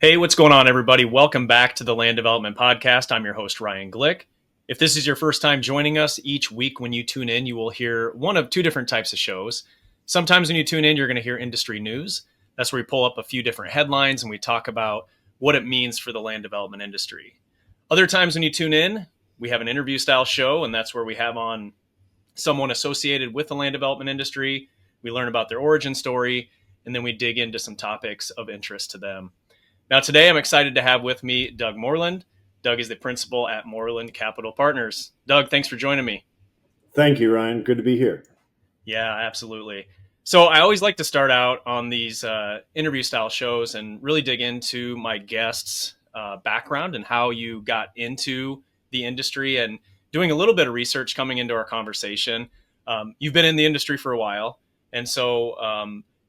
Hey, what's going on, everybody? Welcome back to the Land Development Podcast. I'm your host, Ryan Glick. If this is your first time joining us, each week when you tune in, you will hear one of two different types of shows. Sometimes when you tune in, you're going to hear industry news. That's where we pull up a few different headlines and we talk about what it means for the land development industry. Other times when you tune in, we have an interview style show, and that's where we have on someone associated with the land development industry. We learn about their origin story, and then we dig into some topics of interest to them. Now, today I'm excited to have with me Doug Moreland. Doug is the principal at Moreland Capital Partners. Doug, thanks for joining me. Thank you, Ryan. Good to be here. Yeah, absolutely. So I always like to start out on these interview style shows and really dig into my guests' background and how you got into the industry and doing a little bit of research coming into our conversation. You've been in the industry for a while, and so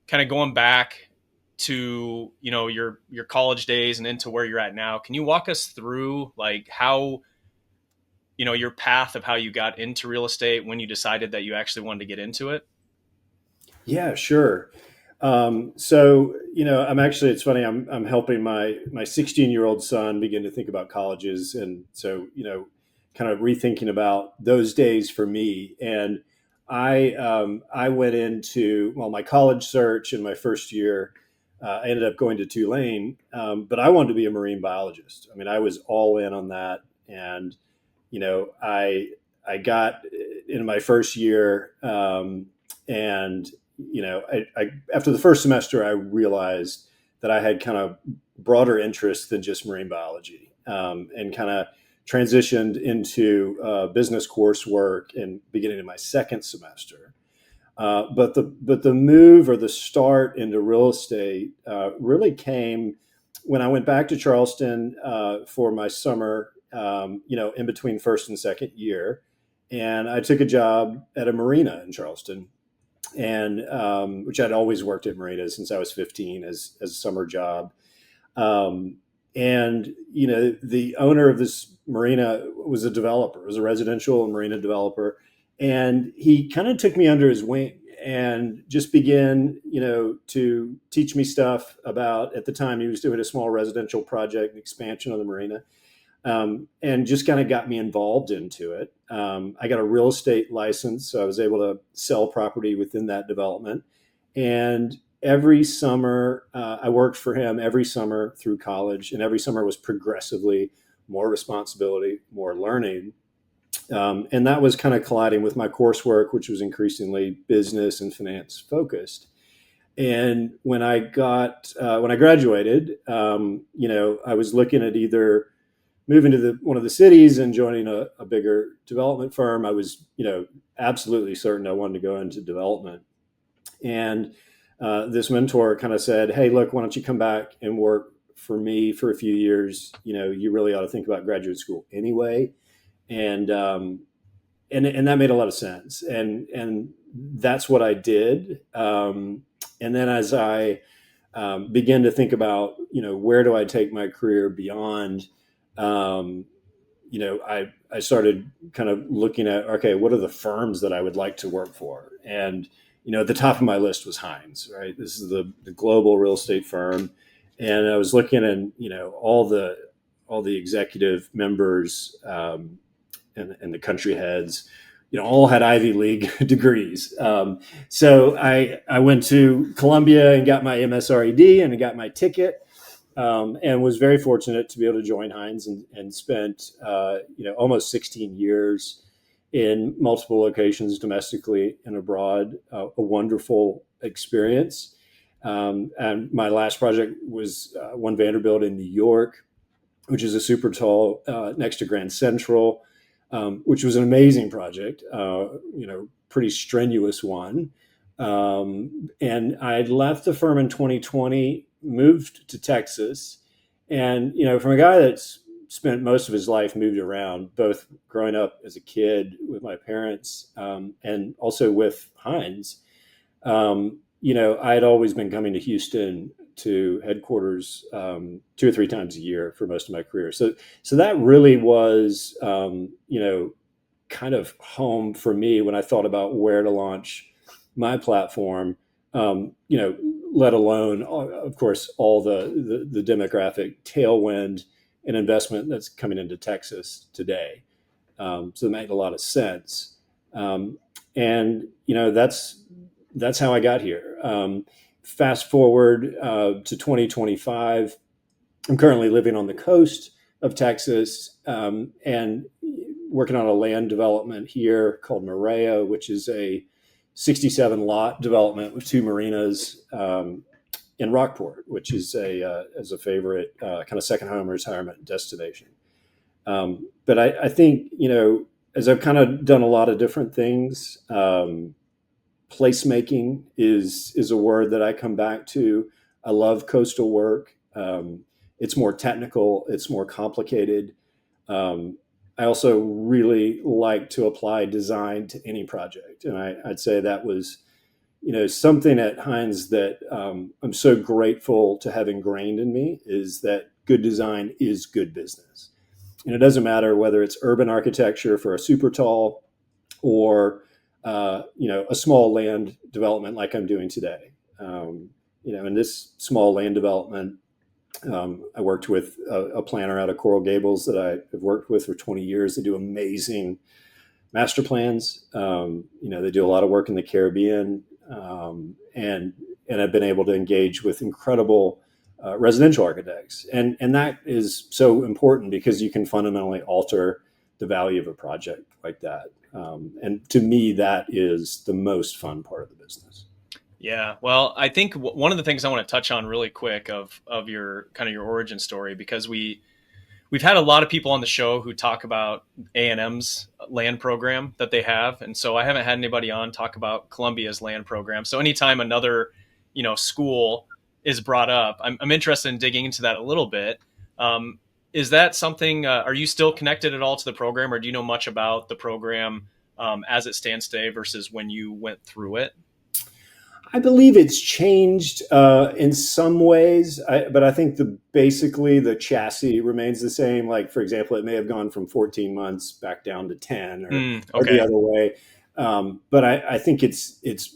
kind of going back to your college days and into where you're at now, can you walk us through like how your path of how you got into real estate, when you decided that you actually wanted to get into it? Yeah, sure. It's funny. I'm helping my 16-year-old son begin to think about colleges, and so kind of rethinking about those days for me. And I went into my college search in my first year. I ended up going to Tulane, but I wanted to be a marine biologist. I mean, I was all in on that, and I got in my first year, and after the first semester, I realized that I had kind of broader interests than just marine biology, and kind of transitioned into business coursework and beginning of my second semester. But the move or the start into real estate really came when I went back to Charleston for my summer, in between first and second year, and I took a job at a marina in Charleston, and which I'd always worked at marinas since I was 15 as a summer job. And the owner of this marina was a developer, was a residential and marina developer, and he kind of took me under his wing and just began, to teach me stuff about. At the time, he was doing a small residential project, an expansion on the marina, and just kind of got me involved into it. I got a real estate license, so I was able to sell property within that development. And every summer, I worked for him every summer through college, and every summer was progressively more responsibility, more learning. And that was kind of colliding with my coursework, which was increasingly business and finance focused. And when I graduated, I was looking at either moving to one of the cities and joining a bigger development firm. I was, absolutely certain I wanted to go into development. And this mentor kind of said, "Hey, look, why don't you come back and work for me for a few years? You really ought to think about graduate school anyway." And and that made a lot of sense. And that's what I did. And then as I began to think about, where do I take my career beyond, I started kind of looking at, okay, what are the firms that I would like to work for? And, at the top of my list was Hines, right? This is the global real estate firm. And I was looking at, all the executive members, and the country heads, all had Ivy League degrees. So I went to Columbia and got my MSRED and got my ticket, and was very fortunate to be able to join Hines and spent almost 16 years in multiple locations domestically and abroad. A wonderful experience. And my last project was One Vanderbilt in New York, which is a super tall next to Grand Central, which was an amazing project, pretty strenuous one. And I had left the firm in 2020, moved to Texas. And, from a guy that's spent most of his life moved around, both growing up as a kid with my parents, and also with Hines, I had always been coming to Houston to headquarters 2 or 3 times a year for most of my career. So that really was, kind of home for me when I thought about where to launch my platform. let alone, of course, all the demographic tailwind and investment that's coming into Texas today. So it made a lot of sense. And that's how I got here. Fast forward to 2025. I'm currently living on the coast of Texas and working on a land development here called Marea, which is a 67 lot development with two marinas in Rockport, which is as a favorite kind of second home retirement destination. But I think, as I've kind of done a lot of different things, placemaking is a word that I come back to. I love coastal work. It's more technical. It's more complicated. I also really like to apply design to any project, and I'd say that was, something at Hines that I'm so grateful to have ingrained in me is that good design is good business. And it doesn't matter whether it's urban architecture for a super tall or a small land development like I'm doing today. In this small land development, I worked with a planner out of Coral Gables that I have worked with for 20 years. They do amazing master plans. They do a lot of work in the Caribbean, and I've been able to engage with incredible residential architects, and that is so important because you can fundamentally alter the value of a project like that. And to me, that is the most fun part of the business. Yeah, well, I think one of the things I want to touch on really quick of your kind of your origin story, because we've had a lot of people on the show who talk about A&M's land program that they have, and so I haven't had anybody on talk about Columbia's land program. So anytime another school is brought up, I'm interested in digging into that a little bit. Is that something? Are you still connected at all to the program, or do you know much about the program as it stands today versus when you went through it? I believe it's changed in some ways, but I think basically the chassis remains the same. Like, for example, it may have gone from 14 months back doon to 10 or the Okay. other way. But I think it's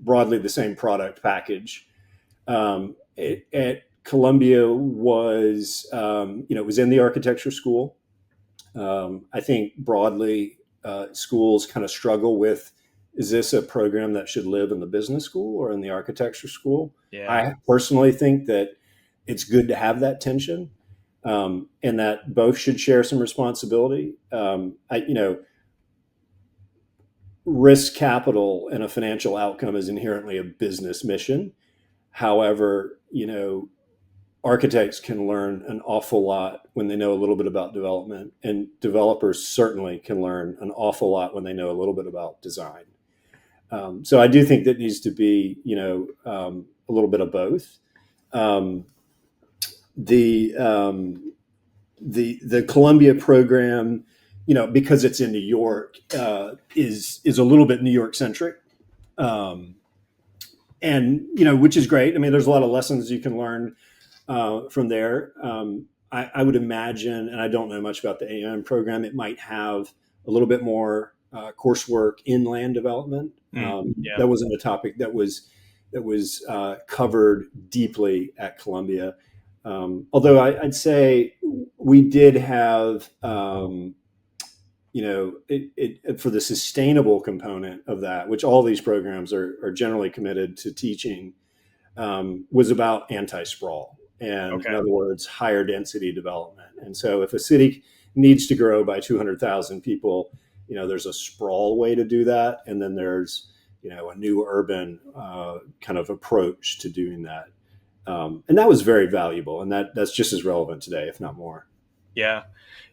broadly the same product package. At Columbia was, it was in the architecture school. I think broadly schools kind of struggle with, is this a program that should live in the business school or in the architecture school? Yeah. I personally think that it's good to have that tension, and that both should share some responsibility. Risk capital and a financial outcome is inherently a business mission. However, architects can learn an awful lot when they know a little bit about development, and developers certainly can learn an awful lot when they know a little bit about design. So I do think that needs to be, a little bit of both. The Columbia program, because it's in New York, is a little bit New York centric, and which is great. I mean, there's a lot of lessons you can learn from there. I would imagine, and I don't know much about the A&M program, it might have a little bit more coursework in land development. Yeah. That wasn't a topic that was covered deeply at Columbia. Although I'd say we did have, for the sustainable component of that, which all these programs are generally committed to teaching, was about anti-sprawl. And in other words, higher density development. And so if a city needs to grow by 200,000 people, there's a sprawl way to do that. And then there's, a new urban kind of approach to doing that. And that was very valuable. And that's just as relevant today, if not more. Yeah.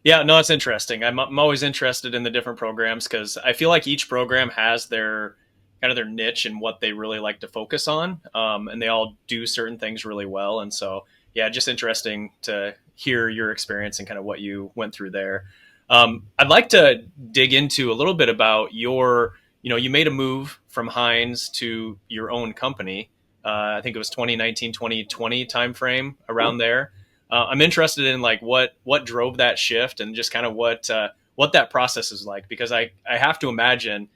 Yeah. No, it's interesting. I'm always interested in the different programs because I feel like each program has their kind of their niche and what they really like to focus on. And they all do certain things really well. And so, yeah, just interesting to hear your experience and kind of what you went through there. I'd like to dig into a little bit about you made a move from Hines to your own company. I think it was 2019, 2020 timeframe around there. I'm interested in like what drove that shift and just kind of what that process is like, because I have to imagine,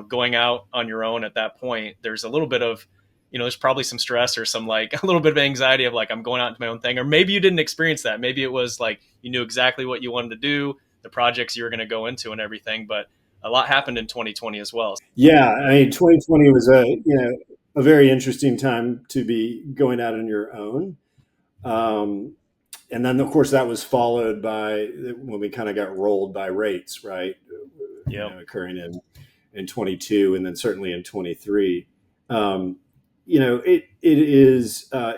going out on your own at that point, there's a little bit of, there's probably some stress or some like a little bit of anxiety of like, I'm going out into my own thing. Or maybe you didn't experience that. Maybe it was like you knew exactly what you wanted to do, the projects you were going to go into and everything. But a lot happened in 2020 as well. Yeah, I mean, 2020 was a very interesting time to be going out on your own. Um, and then, of course, that was followed by when we kind of got rolled by rates, right? Yep. Occurring in 22 and then certainly in 23.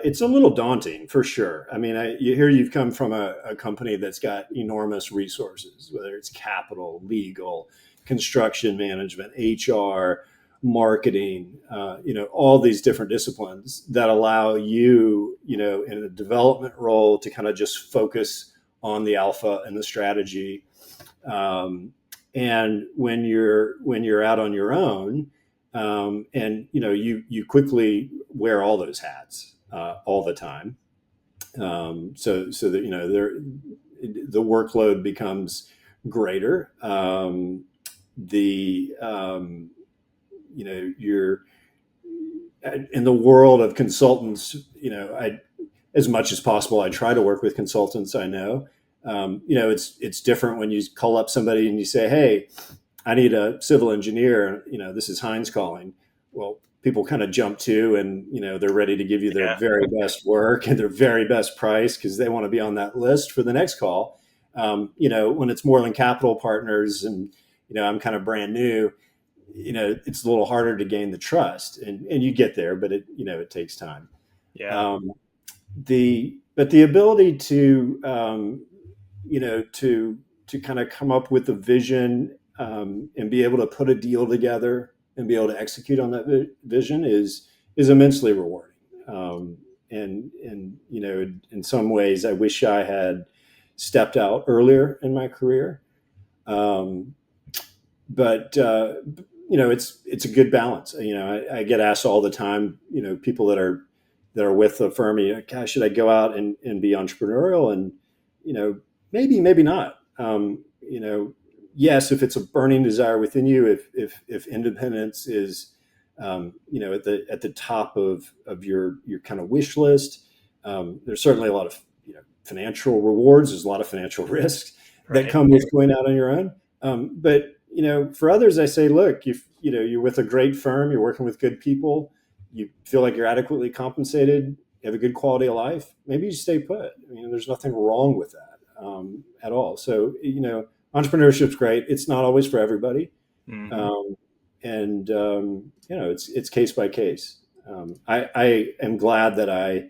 It's a little daunting for sure. I mean, you've come from a company that's got enormous resources, whether it's capital, legal, construction management, HR, marketing, all these different disciplines that allow you, in a development role to kind of just focus on the alpha and the strategy. And when you're out on your own, and you quickly wear all those hats all the time, so that the workload becomes greater. You're in the world of consultants. As much as possible, I try to work with consultants I know. It's different when you call up somebody and you say, "Hey, I need a civil engineer. This is Hines calling." Well, people kind of jump to, and they're ready to give you their very best work and their very best price because they want to be on that list for the next call. When it's Moreland Capital Partners and I'm kind of brand new, it's a little harder to gain the trust, and you get there, but it takes time. Yeah. But the ability to to kind of come up with a vision, and be able to put a deal together and be able to execute on that vision is immensely rewarding. And in some ways, I wish I had stepped out earlier in my career. But it's a good balance. I get asked all the time. People that are with the firm, gosh, should I go out and be entrepreneurial? And maybe not. Yes, if it's a burning desire within you, if independence is at the top of your kind of wish list, there's certainly a lot of financial rewards. There's a lot of financial risks that come with going out on your own. But for others, I say, look, if you're with a great firm, you're working with good people, you feel like you're adequately compensated, you have a good quality of life, maybe you stay put. There's nothing wrong with that at all. So entrepreneurship's great. It's not always for everybody. Mm-hmm. It's case by case. I am glad that I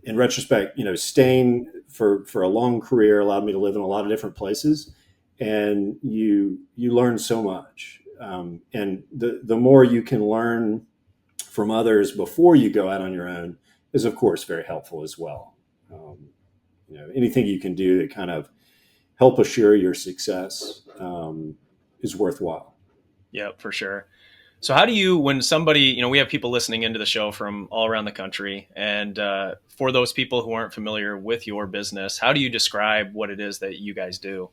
in retrospect, staying for a long career allowed me to live in a lot of different places, and you learn so much. And the more you can learn from others before you go out on your own is, of course, very helpful as well. Anything you can do to kind of help assure your success is worthwhile. Yeah, for sure. So how do you, when somebody, we have people listening into the show from all around the country, and for those people who aren't familiar with your business, how do you describe what it is that you guys do?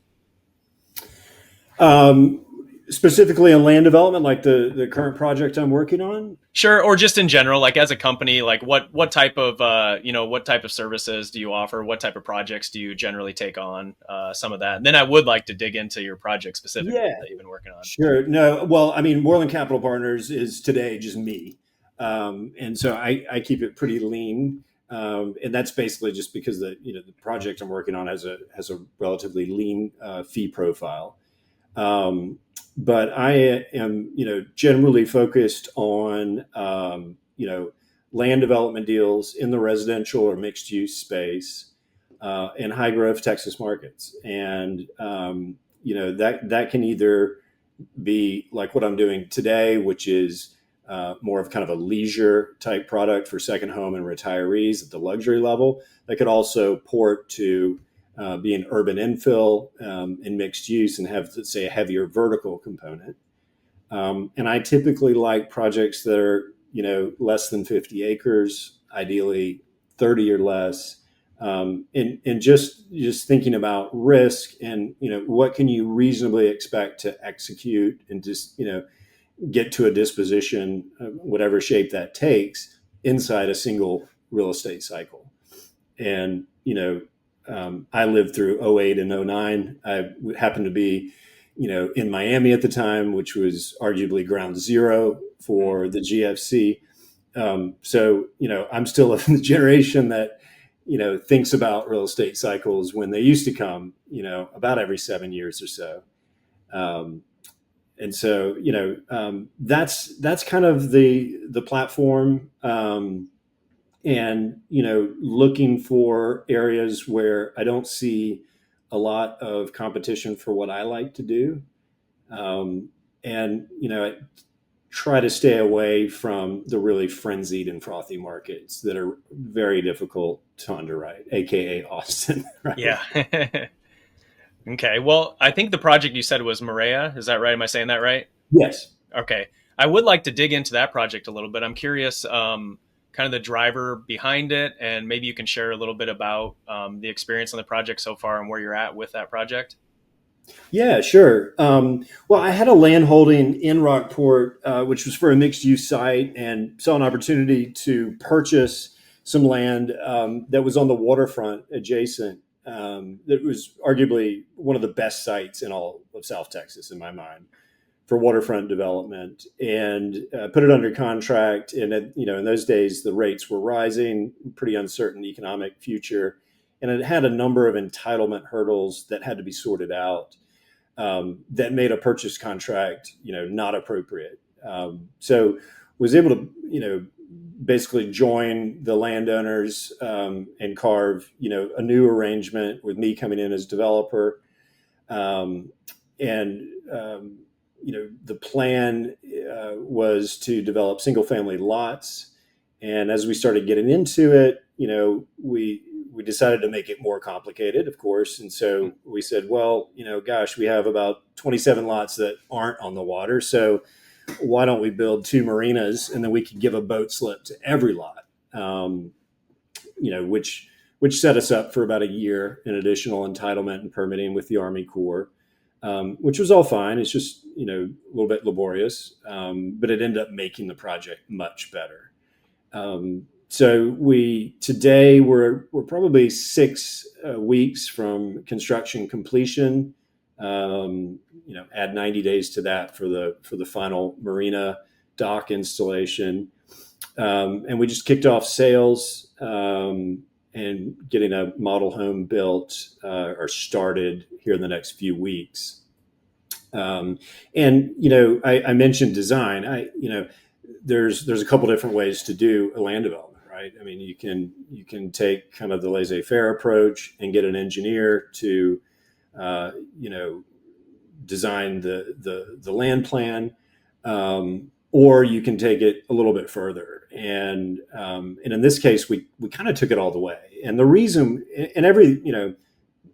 Specifically on land development, like the current project I'm working on? Sure. Or just in general, like as a company, like what type of, what type of services do you offer? What type of projects do you generally take on? Some of that. And then I would like to dig into your project specifically that you've been working on. Sure. No, well, Moreland Capital Partners is today just me. And so I keep it pretty lean. And that's basically just because the project I'm working on has a relatively lean fee profile. But I am, generally focused on, land development deals in the residential or mixed use space, in high growth Texas markets. And, that can either be like what I'm doing today, which is more of kind of a leisure type product for second home and retirees at the luxury level. That could also port to be an urban infill in mixed use and have, let's say, a heavier vertical component. And I typically like projects that are, less than 50 acres, ideally 30 or less. And just thinking about risk and, what can you reasonably expect to execute, and just, get to a disposition, whatever shape that takes, inside a single real estate cycle. And, I lived through '08 and '09. I happened to be, in Miami at the time, which was arguably ground zero for the GFC. So, I'm still of the generation that, thinks about real estate cycles when they used to come, about every 7 years or so. Um, and so, that's kind of the platform. And, looking for areas where I don't see a lot of competition for what I like to do. And, I try to stay away from the really frenzied and frothy markets that are very difficult to underwrite, AKA Austin. Right? Yeah. Okay. Well, I think the project you said was Marea. Is that right? Am I saying that right? Yes. Okay. I would like to dig into that project a little bit. I'm curious, kind of the driver behind it, and maybe you can share a little bit about the experience on the project so far and where you're at with that project. Yeah, sure. Well, I had a land holding in Rockport, which was for a mixed use site, and saw an opportunity to purchase some land that was on the waterfront adjacent. That was arguably one of the best sites in all of South Texas, in my mind, for waterfront development, and put it under contract. And in those days, the rates were rising, pretty uncertain economic future, and it had a number of entitlement hurdles that had to be sorted out. That made a purchase contract, not appropriate. So was able to, basically join the landowners and carve, a new arrangement with me coming in as developer. Um, and the plan was to develop single family lots. And as we started getting into it, we decided to make it more complicated, of course. And so we said, well, gosh, we have about 27 lots that aren't on the water. So why don't we build two marinas, and then we could give a boat slip to every lot, which set us up for about a year in additional entitlement and permitting with the Army Corps, which was all fine. It's just, a little bit laborious, but it ended up making the project much better. So today we're probably 6 weeks from construction completion. Add 90 days to that for the final marina dock installation, and we just kicked off sales and getting a model home built or started here in the next few weeks. I mentioned design. There's a couple different ways to do a land development, right? I mean, you can take kind of the laissez-faire approach and get an engineer to, design the land plan, or you can take it a little bit further. And in this case, we kind of took it all the way. And the reason, and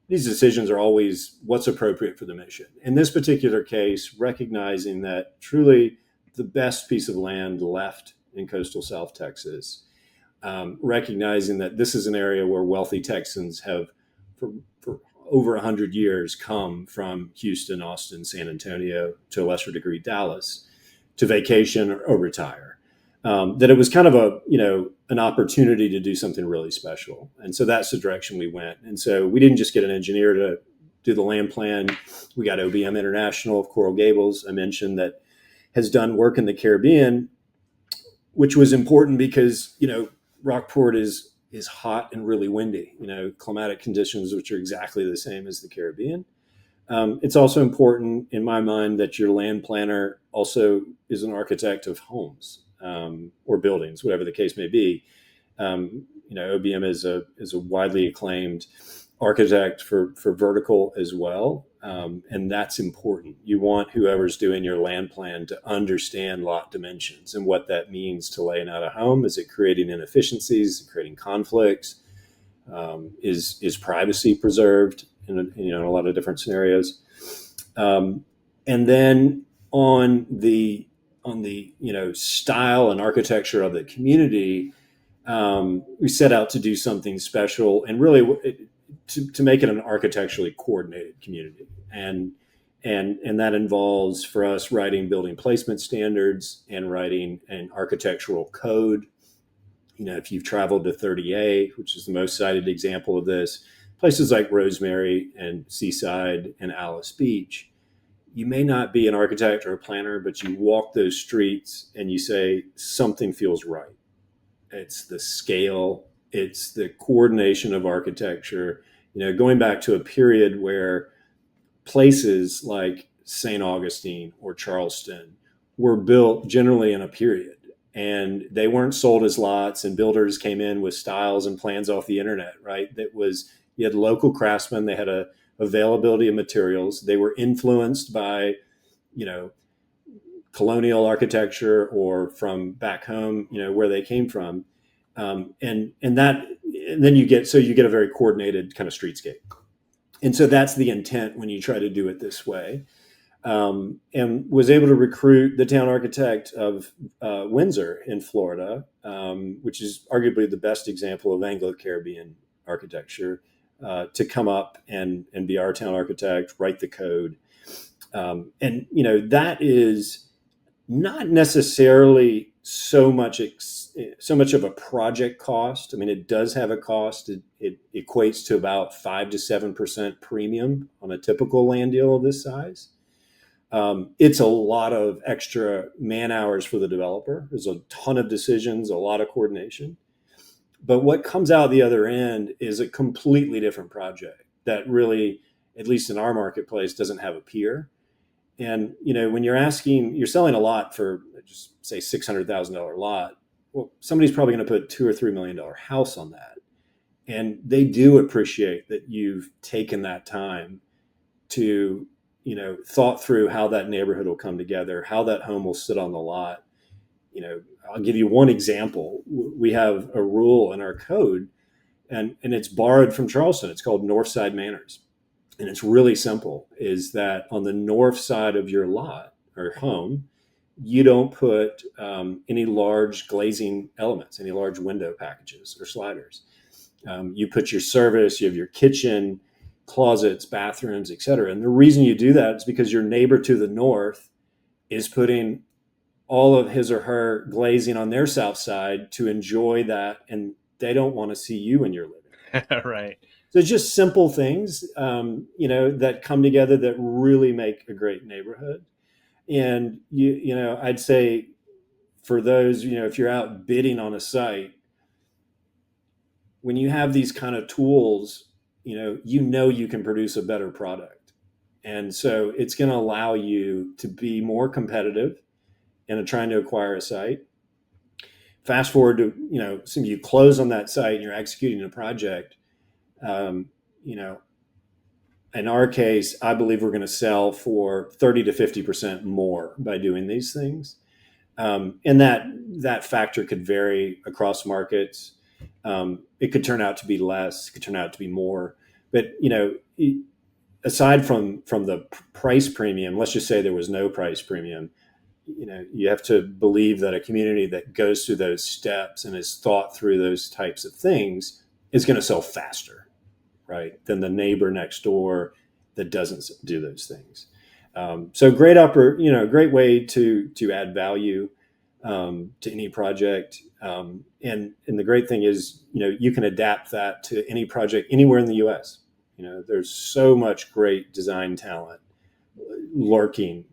these decisions are always what's appropriate for the mission. In this particular case, recognizing that truly the best piece of land left in coastal South Texas, recognizing that this is an area where wealthy Texans have, for over 100 years, come from Houston, Austin, San Antonio, to a lesser degree, Dallas, to vacation or retire. That it was kind of an opportunity to do something really special. And so that's the direction we went. And so we didn't just get an engineer to do the land plan. We got OBM International of Coral Gables, I mentioned, that has done work in the Caribbean, which was important because, Rockport is hot and really windy, climatic conditions, which are exactly the same as the Caribbean. It's also important in my mind that your land planner also is an architect of homes or buildings, whatever the case may be. OBM is a widely acclaimed architect for vertical as well. And that's important. You want whoever's doing your land plan to understand lot dimensions and what that means to laying out a home. Is it creating inefficiencies, creating conflicts? Is privacy preserved in a lot of different scenarios? And then on the style and architecture of the community, we set out to do something special and really to make it an architecturally coordinated community. And and that involves for us writing building placement standards and writing an architectural code. If you've traveled to 30A, which is the most cited example of this, places like Rosemary and Seaside and Alice Beach, you may not be an architect or a planner, but you walk those streets and you say something feels right. It's the scale, it's the coordination of architecture. Going back to a period where places like St. Augustine or Charleston were built generally in a period, and they weren't sold as lots, and builders came in with styles and plans off the internet, right? You had local craftsmen, they had a availability of materials, they were influenced by, colonial architecture or from back home, where they came from. And then you get a very coordinated kind of streetscape. And so that's the intent when you try to do it this way. And was able to recruit the town architect of Windsor in Florida, which is arguably the best example of Anglo-Caribbean architecture, to come up and be our town architect, write the code. That is not necessarily so much of a project cost. I mean, it does have a cost. It equates to about 5 to 7% premium on a typical land deal of this size. It's a lot of extra man hours for the developer. There's a ton of decisions, a lot of coordination. But what comes out the other end is a completely different project that really, at least in our marketplace, doesn't have a peer. And, when you're selling a lot for, just say, $600,000 lot, well, somebody's probably going to put $2 or $3 million house on that. And they do appreciate that you've taken that time to, thought through how that neighborhood will come together, how that home will sit on the lot. I'll give you one example. We have a rule in our code, and it's borrowed from Charleston. It's called Northside Manners. And it's really simple, is that on the north side of your lot or home, you don't put any large glazing elements, any large window packages or sliders. You put your service, you have your kitchen, closets, bathrooms, et cetera. And the reason you do that is because your neighbor to the north is putting all of his or her glazing on their south side to enjoy that, and they don't want to see you in your living room. Right. So just simple things, that come together that really make a great neighborhood. And I'd say for those, if you're out bidding on a site, when you have these kind of tools, you can produce a better product. And so it's going to allow you to be more competitive in trying to acquire a site. Fast forward to, so you close on that site and you're executing a project. In our case, I believe we're going to sell for 30 to 50% more by doing these things. And that factor could vary across markets. It could turn out to be less, it could turn out to be more. But, aside from the price premium, let's just say there was no price premium, you have to believe that a community that goes through those steps and has thought through those types of things is going to sell faster, right, than the neighbor next door that doesn't do those things. So great way to add value to any project. And the great thing is, you can adapt that to any project anywhere in the U.S. There's so much great design talent lurking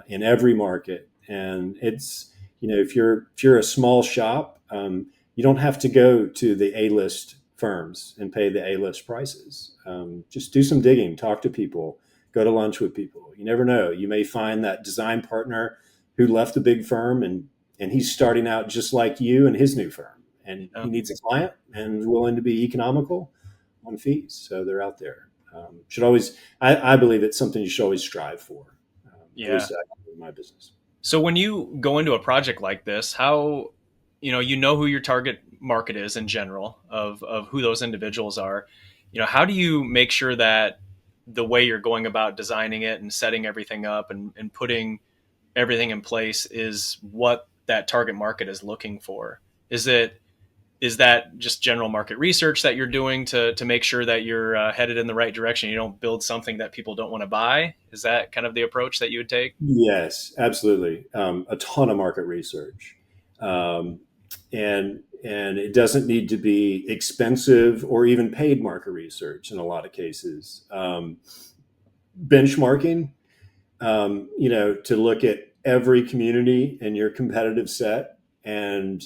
in every market. And it's, if you're a small shop, you don't have to go to the A-list firms and pay the A-list prices. Just do some digging, talk to people, go to lunch with people. You never know. You may find that design partner who left a big firm and he's starting out just like you in his new firm. And he needs a client and is willing to be economical on fees. So they're out there. I believe it's something you should always strive for. Yeah. At least in my business. So when you go into a project like this, how, who your target market is in general of who those individuals are, how do you make sure that the way you're going about designing it and setting everything up and putting everything in place is what that target market is looking for? Is it, is that just general market research that you're doing to make sure that you're headed in the right direction? You don't build something that people don't want to buy. Is that kind of the approach that you would take? Yes, absolutely. A ton of market research, um, and it doesn't need to be expensive or even paid market research in a lot of cases. Benchmarking, to look at every community in your competitive set and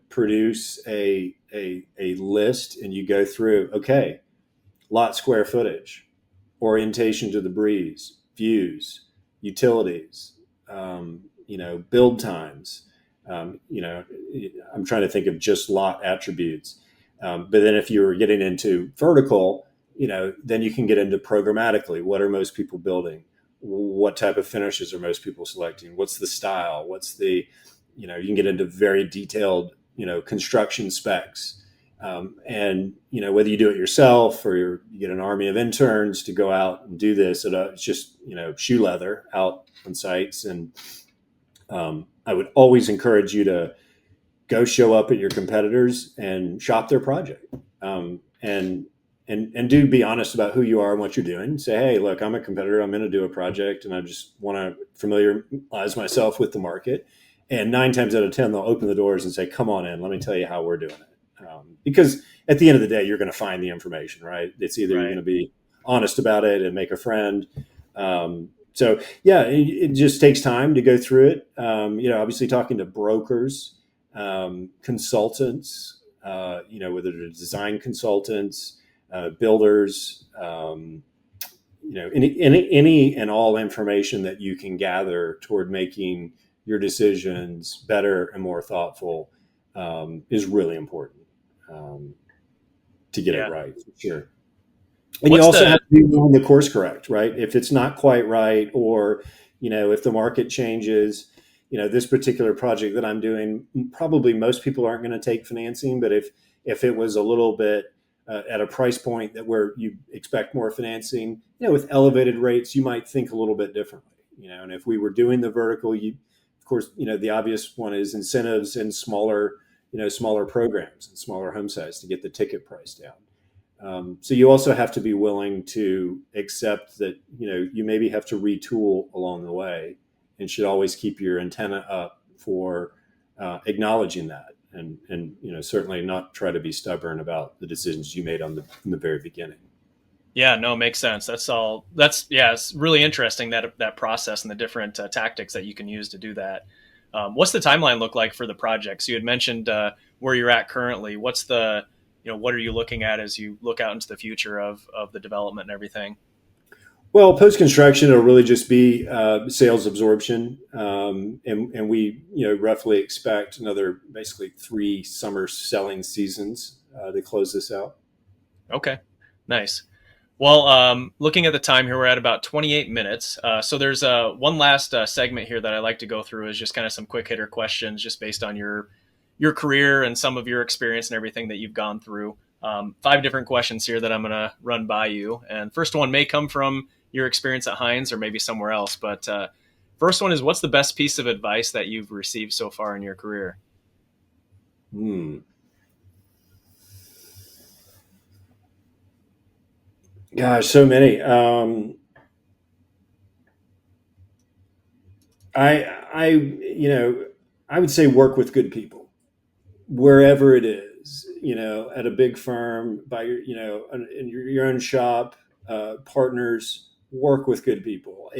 produce a list, and you go through. Okay, lot square footage, orientation to the breeze, views, utilities, build times. I'm trying to think of just lot attributes. But then if you're getting into vertical, then you can get into programmatically. What are most people building? What type of finishes are most people selecting? What's the style? You can get into very detailed, construction specs. And whether you do it yourself or you get an army of interns to go out and do this, it's just shoe leather out on sites. And I would always encourage you to go show up at your competitors and shop their project, and do be honest about who you are and what you're doing. Say, hey, look, I'm a competitor. I'm going to do a project, and I just want to familiarize myself with the market. And 9 times out of 10, they'll open the doors and say, come on in. Let me tell you how we're doing it. Because at the end of the day, you're going to find the information, right? It's either you're going to be honest about it and make a friend. So yeah, it just takes time to go through it. Obviously talking to brokers, consultants, whether they're design consultants, builders, any and all information that you can gather toward making your decisions better and more thoughtful is really important to get it right, for sure. And you also have to be willing to course correct, right? If it's not quite right, or if the market changes, this particular project that I'm doing, probably most people aren't going to take financing. But if it was a little bit at a price point that where you expect more financing, with elevated rates, you might think a little bit differently. And if we were doing the vertical, of course, the obvious one is incentives and smaller programs and smaller home size to get the ticket price down. So you also have to be willing to accept that, you maybe have to retool along the way, and should always keep your antenna up for acknowledging that, and certainly not try to be stubborn about the decisions you made in the very beginning. Yeah, no, makes sense. It's really interesting that process and the different tactics that you can use to do that. What's the timeline look like for the projects? You had mentioned where you're at currently. What are you looking at as you look out into the future of the development and everything? Well, post-construction, it'll really just be sales absorption. And we, roughly expect another basically 3 summer selling seasons to close this out. Okay, nice. Well, looking at the time here, we're at about 28 minutes. So there's one last segment here that I like to go through, is just kind of some quick hitter questions, just based on your career and some of your experience and everything that you've gone through. 5 different questions here that I'm going to run by you. And first one may come from your experience at Hines or maybe somewhere else. But first one is, what's the best piece of advice that you've received so far in your career? Gosh, so many. I would say work with good people wherever it is. At a big firm, by in your own shop, partners, work with good people.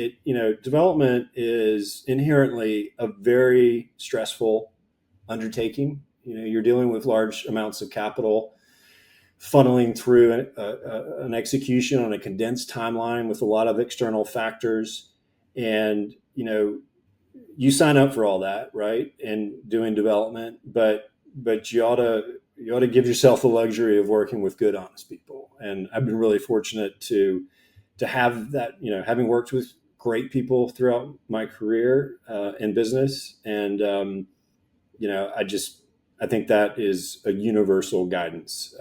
Development is inherently a very stressful undertaking. You're dealing with large amounts of capital funneling through an execution on a condensed timeline with a lot of external factors. And you sign up for all that, right, and doing development, but you ought to give yourself the luxury of working with good, honest people. And I've been really fortunate to have that, having worked with great people throughout my career in business. And I think that is a universal guidance.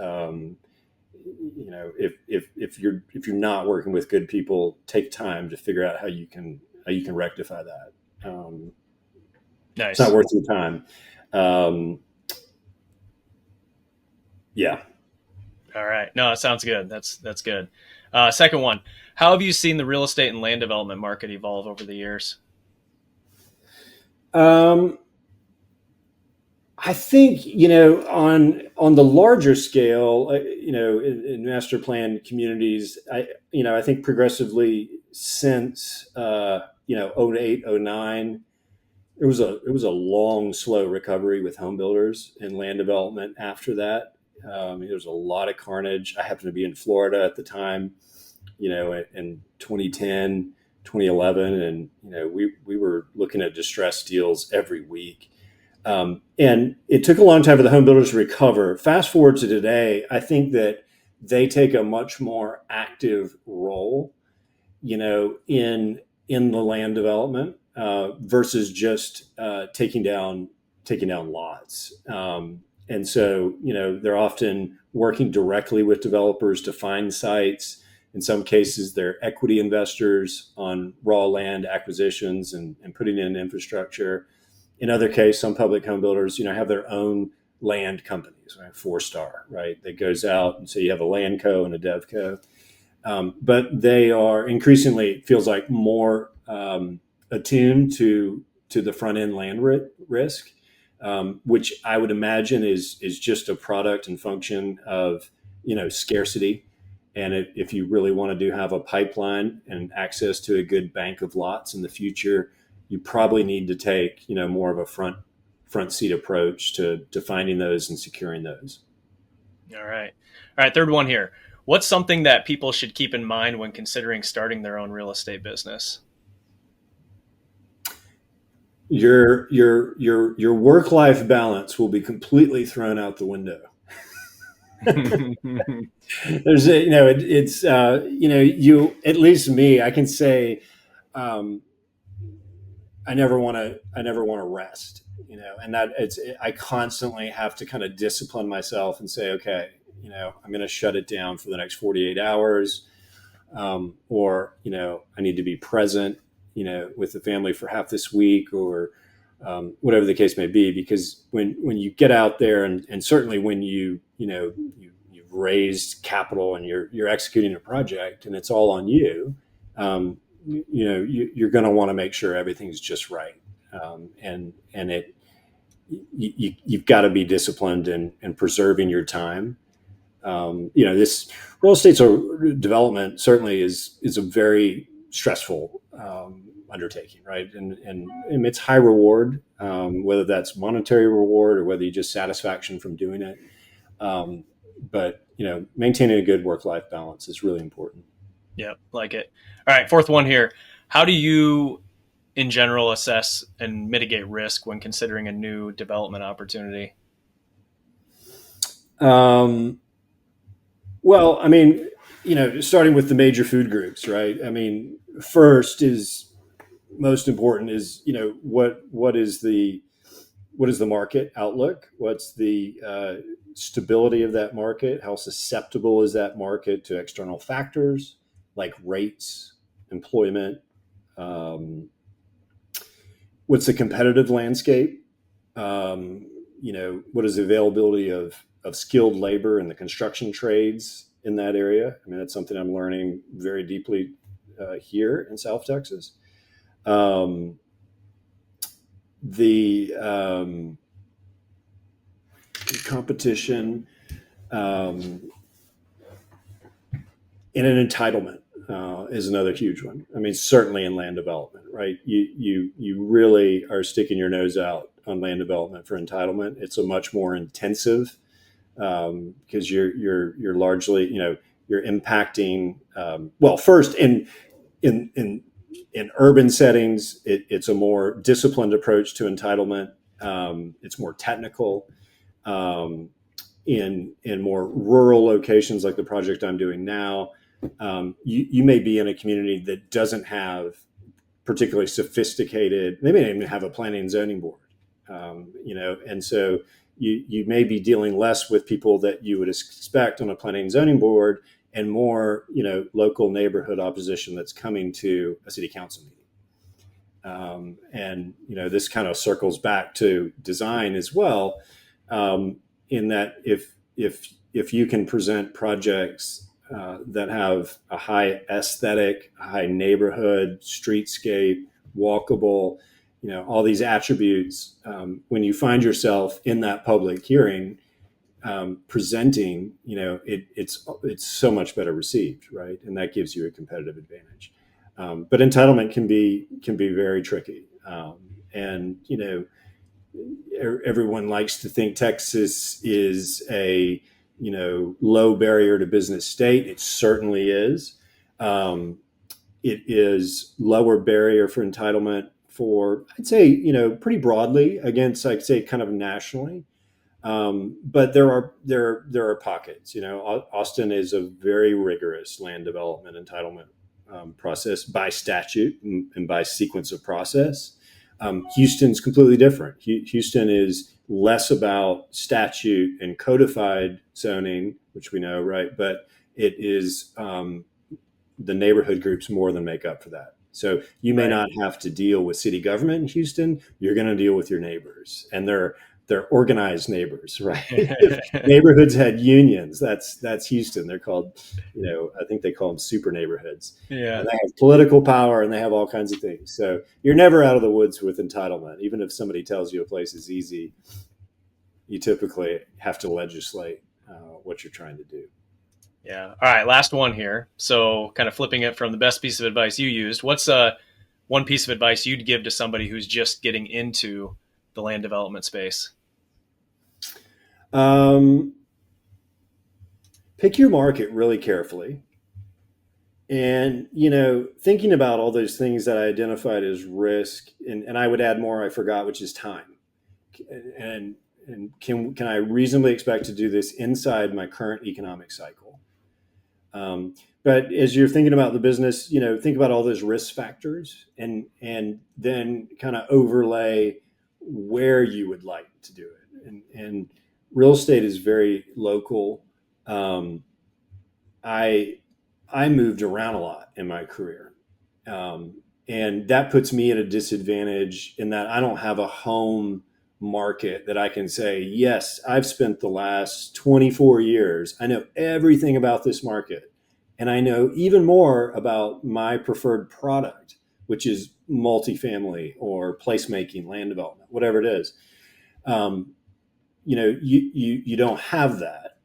If you're not working with good people, take time to figure out how you can rectify that. Nice. It's not worth your time. Yeah. All right. No, it sounds good. That's good. Second one, how have you seen the real estate and land development market evolve over the years? Um, I think, on the larger scale, in master plan communities, I think progressively since '08, '09, it was a long, slow recovery with home builders and land development after that. There was a lot of carnage. I happened to be in Florida at the time, in 2010, 2011, and we were looking at distressed deals every week. And it took a long time for the home builders to recover. Fast forward to today, I think that they take a much more active role, in the land development versus just taking down lots. And so, they're often working directly with developers to find sites. In some cases, they're equity investors on raw land acquisitions and putting in infrastructure. In other cases, some public home builders, have their own land companies, right? 4-star, right? That goes out, and so you have a land co and a dev co. But they are increasingly, it feels like, more attuned to the front end land risk, which I would imagine is just a product and function of scarcity. And if you really want to have a pipeline and access to a good bank of lots in the future, you probably need to take more of a front seat approach to finding those and securing those. All right. All right. Third one here. What's something that people should keep in mind when considering starting their own real estate business? Your work life balance will be completely thrown out the window. There's a, it's you, at least me, I can say, um, I never want to rest, and that I constantly have to kind of discipline myself and say, okay, I'm going to shut it down for the next 48 hours. Or I need to be present with the family for half this week, or whatever the case may be, because when you get out there, and certainly when you've raised capital and you're executing a project and it's all on you, you're going to want to make sure everything's just right. And you've got to be disciplined in preserving your time. This real estate development certainly is a very stressful undertaking, right? And it's high reward, whether that's monetary reward or whether you just satisfaction from doing it. But maintaining a good work-life balance is really important. Yep, like it. All right, fourth one here. How do you, in general, assess and mitigate risk when considering a new development opportunity? Um, well, I mean, starting with the major food groups, right? I mean, first is most important is what is the market outlook? What's the stability of that market? How susceptible is that market to external factors like rates, employment? Um, what's the competitive landscape? What is the availability of skilled labor in the construction trades in that area? I mean, that's something I'm learning very deeply here in South Texas. Um, the competition, um, and an entitlement is another huge one. I mean, certainly in land development, right? You really are sticking your nose out on land development for entitlement. It's a much more intensive, because you're largely you're impacting, well, first in urban settings, it's a more disciplined approach to entitlement. It's more technical. Um, in more rural locations, like the project I'm doing now, you may be in a community that doesn't have particularly sophisticated. They may not even have a planning and zoning board, and so you may be dealing less with people that you would expect on a planning and zoning board, and more local neighborhood opposition that's coming to a city council meeting. And this kind of circles back to design as well, in that if if you can present projects that have a high aesthetic, a high neighborhood, streetscape, walkable, all these attributes, when you find yourself in that public hearing, presenting, it's so much better received, right? And that gives you a competitive advantage. But entitlement can be very tricky, and everyone likes to think Texas is a low barrier to business state. It certainly is. It is lower barrier for entitlement for, I'd say, pretty broadly against, I'd say, kind of nationally. But there are pockets. Austin is a very rigorous land development entitlement process by statute and by sequence of process. Houston's completely different. Houston is less about statute and codified zoning, which we know, right? But it is the neighborhood groups more than make up for that. So you may not have to deal with city government in Houston. You're going to deal with your neighbors, and they're organized neighbors, right? If neighborhoods had unions, that's Houston. They're called, I think they call them super neighborhoods. Yeah. And they have political power and they have all kinds of things. So you're never out of the woods with entitlement. Even if somebody tells you a place is easy, you typically have to legislate what you're trying to do. Yeah. All right. Last one here. So kind of flipping it from the best piece of advice you used, what's one piece of advice you'd give to somebody who's just getting into the land development space? Pick your market really carefully. And, thinking about all those things that I identified as risk, and I would add more I forgot, which is time. And can I reasonably expect to do this inside my current economic cycle? But as you're thinking about the business, think about all those risk factors and then kind of overlay where you would like to do it. And real estate is very local. I moved around a lot in my career. And that puts me at a disadvantage in that I don't have a home market that I can say, yes, I've spent the last 24 years. I know everything about this market. And I know even more about my preferred product, which is multifamily or placemaking, land development, whatever it is. You don't have that,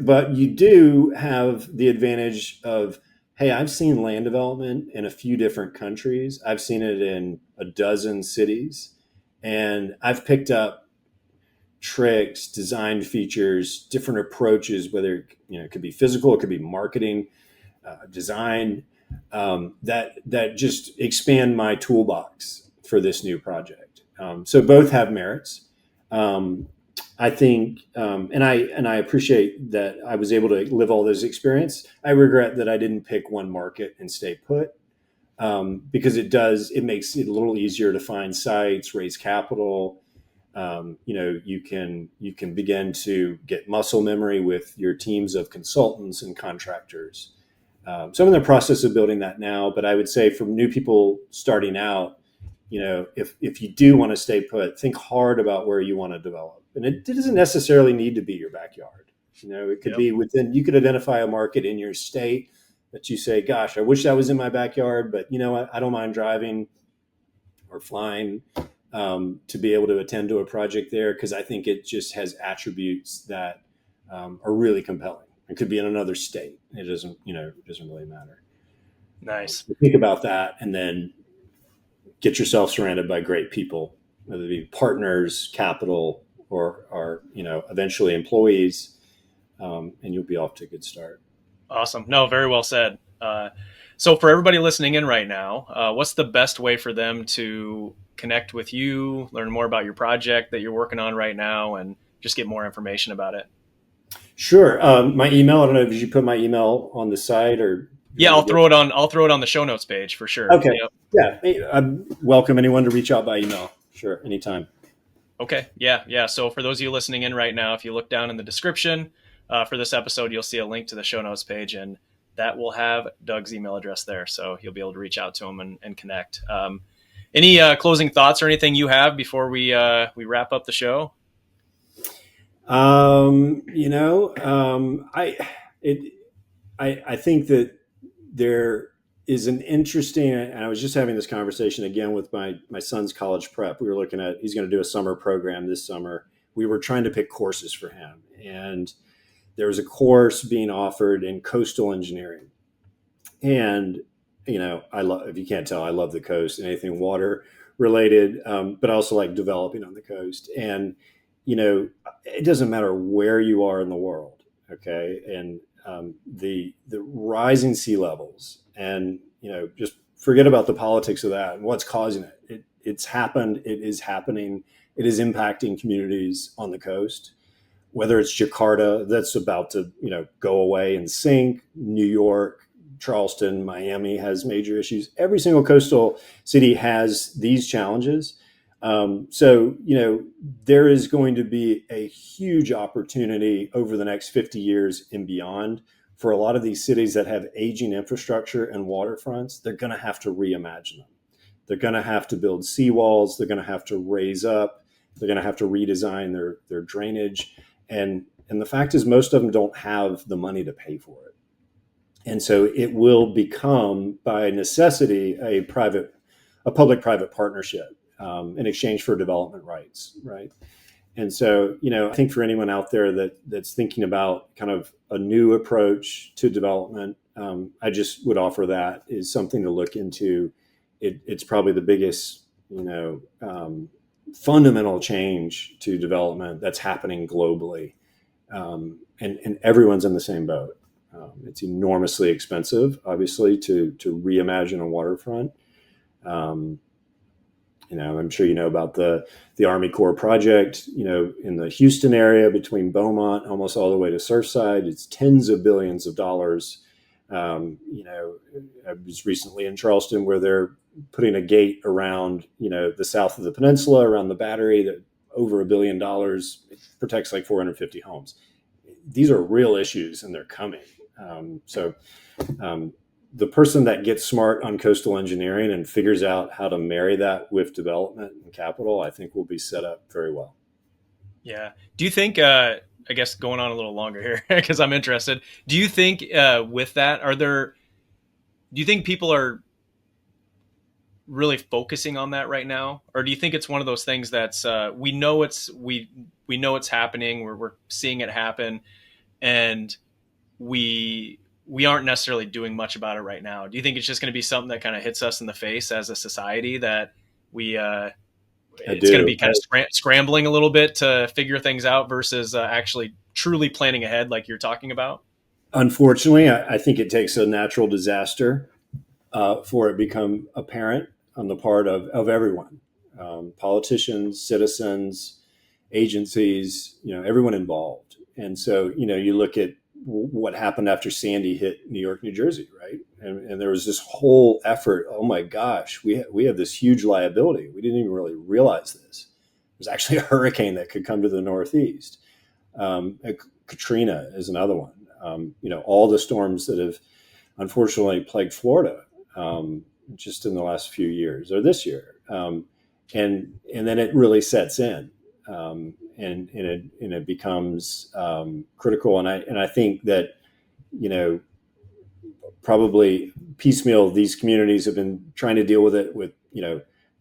but you do have the advantage of, hey, I've seen land development in a few different countries. I've seen it in a dozen cities, and I've picked up tricks, design features, different approaches, whether it could be physical, it could be marketing, design, that just expand my toolbox for this new project. So both have merits. I think, and I appreciate that I was able to live all those experience. I regret that I didn't pick one market and stay put, because it makes it a little easier to find sites, raise capital. You can begin to get muscle memory with your teams of consultants and contractors. So I'm in the process of building that now, but I would say for new people starting out, if you do want to stay put, think hard about where you want to develop. And it doesn't necessarily need to be your backyard. It could be you could identify a market in your state that you say, gosh, I wish that was in my backyard, but I don't mind driving or flying to be able to attend to a project there, because I think it just has attributes that are really compelling. It could be in another state. It doesn't really matter. Nice. Think about that, and then get yourself surrounded by great people, whether it be partners, capital, or eventually employees, and you'll be off to a good start. Awesome. No, very well said. So for everybody listening in right now, what's the best way for them to connect with you, learn more about your project that you're working on right now, and just get more information about it? Sure. My email, I don't know if you put my email on the site or. Yeah, I'll throw it on the show notes page for sure. Okay. Yep. Yeah. I welcome anyone to reach out by email. Sure. Anytime. Okay. Yeah. So for those of you listening in right now, if you look down in the description for this episode, you'll see a link to the show notes page, and that will have Doug's email address there. So you'll be able to reach out to him and connect. Any closing thoughts or anything you have before we wrap up the show? You know, it, I think that there is an interesting, and I was just having this conversation again with my son's college prep. We were looking at, he's going to do a summer program this summer. We were trying to pick courses for him, and there was a course being offered in coastal engineering. And I love, if you can't tell, I love the coast and anything water related, but I also like developing on the coast. And it doesn't matter where you are in the world, okay? And the rising sea levels, and just forget about the politics of that and what's causing it. It's happened. It is happening. It is impacting communities on the coast, whether it's Jakarta that's about to go away and sink, New York, Charleston, Miami has major issues. Every single coastal city has these challenges. So there is going to be a huge opportunity over the next 50 years and beyond for a lot of these cities that have aging infrastructure and waterfronts. They're going to have to reimagine them. They're going to have to build seawalls. They're going to have to raise up. They're going to have to redesign their drainage. And the fact is, most of them don't have the money to pay for it. And so it will become, by necessity, a public-private partnership in exchange for development rights, right? And so, I think for anyone out there that's thinking about kind of a new approach to development, I just would offer that is something to look into. It's probably the biggest, fundamental change to development that's happening globally, and everyone's in the same boat. It's enormously expensive, obviously, to reimagine a waterfront. I'm sure about the Army Corps project. In the Houston area between Beaumont, almost all the way to Surfside, it's tens of billions of dollars. I was recently in Charleston where they're putting a gate around the south of the peninsula, around the battery, that over $1 billion. It protects like 450 homes. These are real issues, and they're coming. So the person that gets smart on coastal engineering and figures out how to marry that with development and capital, I think will be set up very well. Yeah. Do you think, I guess going on a little longer here because I'm interested, do you think with that, do you think people are really focusing on that right now? Or do you think it's one of those things that's, we know it's happening, we're seeing it happen, and we aren't necessarily doing much about it right now? Do you think it's just going to be something that kind of hits us in the face as a society, that it's going to be kind of scrambling a little bit to figure things out versus actually truly planning ahead like you're talking about? Unfortunately, I think it takes a natural disaster for it become apparent on the part of everyone, politicians, citizens, agencies, everyone involved. And so, you look at what happened after Sandy hit New York, New Jersey, right? And there was this whole effort. Oh my gosh, we have this huge liability. We didn't even really realize this. There's actually a hurricane that could come to the Northeast. Katrina is another one. All the storms that have unfortunately plagued Florida just in the last few years or this year, and then it really sets in. And it becomes critical. And I think that, probably piecemeal, these communities have been trying to deal with it with,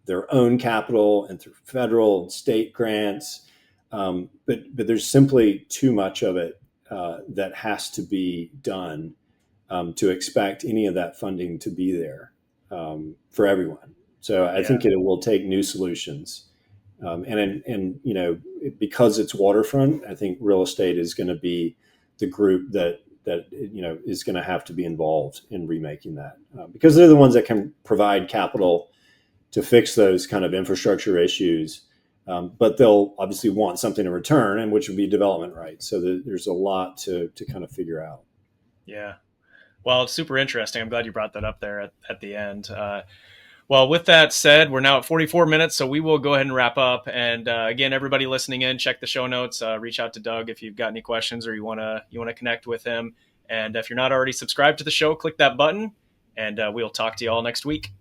their own capital and through federal and state grants. But there's simply too much of it that has to be done to expect any of that funding to be there for everyone. So I think it will take new solutions. And because it's waterfront, I think real estate is going to be the group that is going to have to be involved in remaking that, because they're the ones that can provide capital to fix those kind of infrastructure issues. But they'll obviously want something in return, and which would be development rights. So there's a lot to kind of figure out. Yeah. Well, it's super interesting. I'm glad you brought that up there at the end. Well, with that said, we're now at 44 minutes, so we will go ahead and wrap up. And again, everybody listening in, check the show notes. Reach out to Doug if you've got any questions or you want to connect with him. And if you're not already subscribed to the show, click that button, and we'll talk to you all next week.